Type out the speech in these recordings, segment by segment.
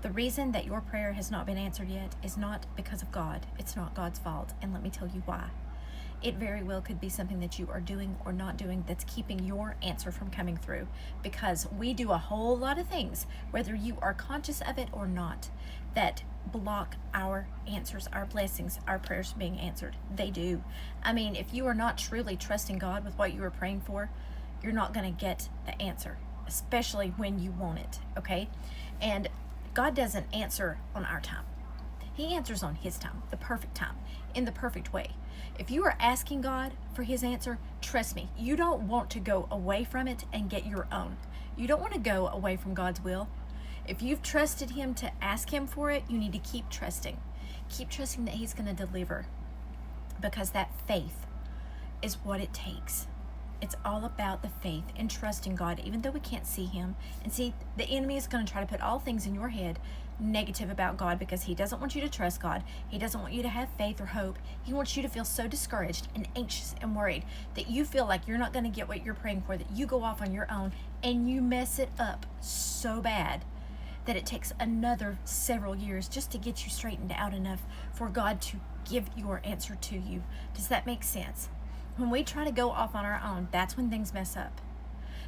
The reason that your prayer has not been answered yet is not because of God. It's not God's fault. And let me tell you why. It very well could be something that you are doing or not doing that's keeping your answer from coming through, because we do a whole lot of things, whether you are conscious of it or not, that block our answers, our blessings, our prayers being answered. They do. I mean, if you are not truly trusting God with what you are praying for, you're not going to get the answer, especially when you want it, okay? And God doesn't answer on our time. He answers on His time, the perfect time, in the perfect way. If you are asking God for His answer, trust me, you don't want to go away from it and get your own. You don't want to go away from God's will. If you've trusted Him to ask Him for it, you need to keep trusting. Keep trusting that He's going to deliver, because that faith is what it takes. It's all about the faith and trusting God, even though we can't see Him. And see, the enemy is going to try to put all things in your head negative about God, because he doesn't want you to trust God. He doesn't want you to have faith or hope. He wants you to feel so discouraged and anxious and worried that you feel like you're not going to get what you're praying for, that you go off on your own and you mess it up so bad that it takes another several years just to get you straightened out enough for God to give your answer to you. Does that make sense? When we try to go off on our own, that's when things mess up.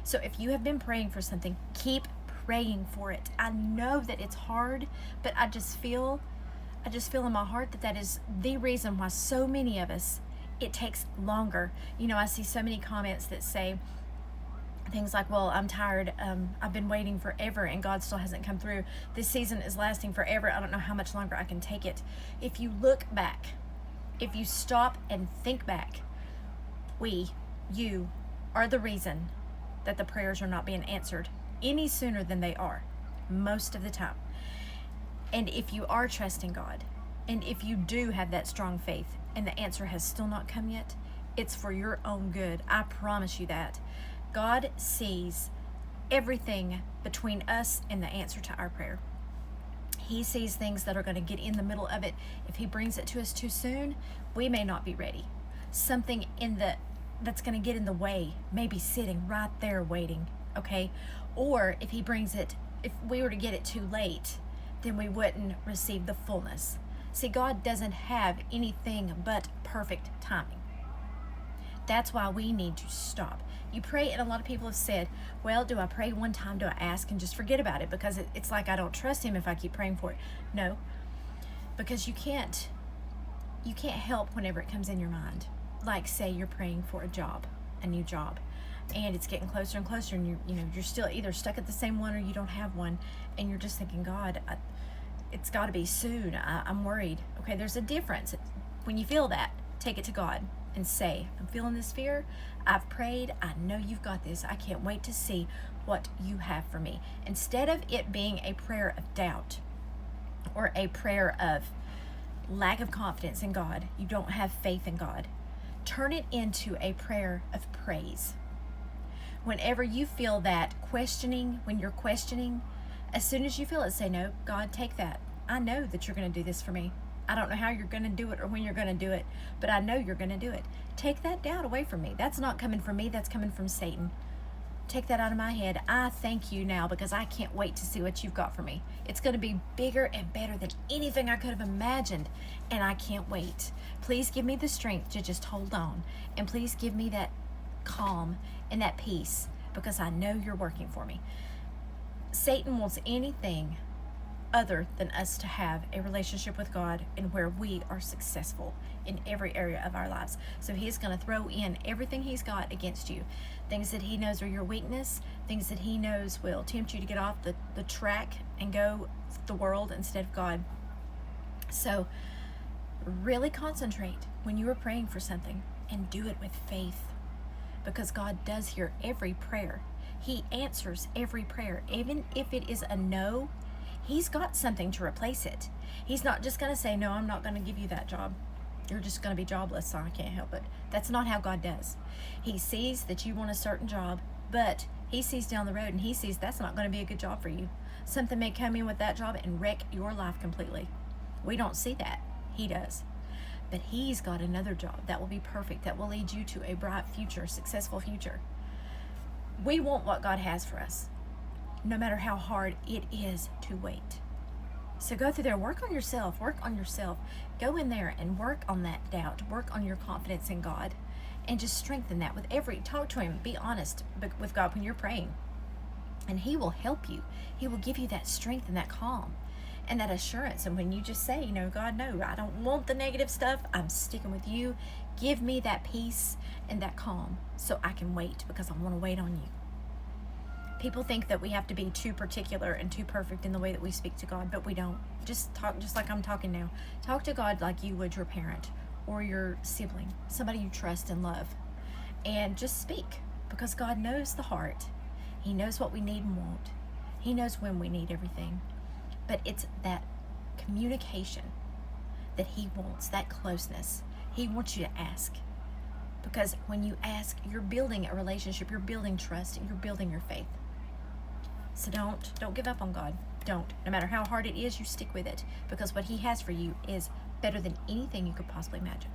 So if you have been praying for something, keep praying for it. I know that it's hard, but I just feel in my heart that is the reason why so many of us, it takes longer. You know, I see so many comments that say things like, well, I'm tired. I've been waiting forever and God still hasn't come through. This season is lasting forever. I don't know how much longer I can take it. If you look back, if you stop and think back, you are the reason that the prayers are not being answered any sooner than they are, most of the time. And if you are trusting God, and if you do have that strong faith and the answer has still not come yet, it's for your own good. I promise you that. God sees everything between us and the answer to our prayer. He sees things that are going to get in the middle of it. If He brings it to us too soon, we may not be ready. Something that's going to get in the way may be sitting right there waiting, okay? Or if He brings it, if we were to get it too late, then we wouldn't receive the fullness. See, God doesn't have anything but perfect timing. That's why we need to stop. You pray, and a lot of people have said, well, do I pray one time, do I ask and just forget about it because it's like I don't trust Him if I keep praying for it? No, because you can't help whenever it comes in your mind. Like, say you're praying for a new job, and it's getting closer and closer, and you're still either stuck at the same one or you don't have one, and you're just thinking, God, it's got to be soon. I'm worried. Okay, there's a difference. When you feel that, take it to God and say, I'm feeling this fear. I've prayed. I know You've got this. I can't wait to see what You have for me. Instead of it being a prayer of doubt or a prayer of lack of confidence in God, you don't have faith in God, turn it into a prayer of praise. Whenever you feel that questioning, when you're questioning, as soon as you feel it, say, no, God, take that. I know that You're going to do this for me. I don't know how You're going to do it or when You're going to do it, but I know You're going to do it. Take that doubt away from me. That's not coming from me. That's coming from Satan. Take that out of my head. I thank You now because I can't wait to see what You've got for me. It's going to be bigger and better than anything I could have imagined, and I can't wait. Please give me the strength to just hold on, and please give me that calm and that peace because I know You're working for me. Satan wants anything other than us to have a relationship with God and where we are successful in every area of our lives. So he's going to throw in everything he's got against you. Things that he knows are your weakness, things that he knows will tempt you to get off the track and go the world instead of God. So really concentrate when you are praying for something and do it with faith, because God does hear every prayer. He answers every prayer. Even if it is a no, he's got something to replace it. He's not just going to say, no, I'm not going to give you that job. You're just going to be jobless, so I can't help it. That's not how God does. He sees that you want a certain job, but he sees down the road and he sees that's not going to be a good job for you. Something may come in with that job and wreck your life completely. We don't see that. He does. But he's got another job that will be perfect, that will lead you to a bright future, successful future. We want what God has for us, no matter how hard it is to wait. So go through there, work on yourself, Go in there and work on that doubt, work on your confidence in God, and just strengthen that talk to Him, be honest with God when you're praying. And He will help you. He will give you that strength and that calm and that assurance. And when you just say, God, no, I don't want the negative stuff. I'm sticking with you. Give me that peace and that calm so I can wait, because I want to wait on you. People think that we have to be too particular and too perfect in the way that we speak to God, but we don't. Just talk just like I'm talking now. Talk to God like you would your parent or your sibling, somebody you trust and love. And just speak, because God knows the heart. He knows what we need and want. He knows when we need everything. But it's that communication that He wants, that closeness. He wants you to ask. Because when you ask, you're building a relationship, you're building trust, and you're building your faith. So don't give up on God. Don't. No matter how hard it is, you stick with it, because what He has for you is better than anything you could possibly imagine.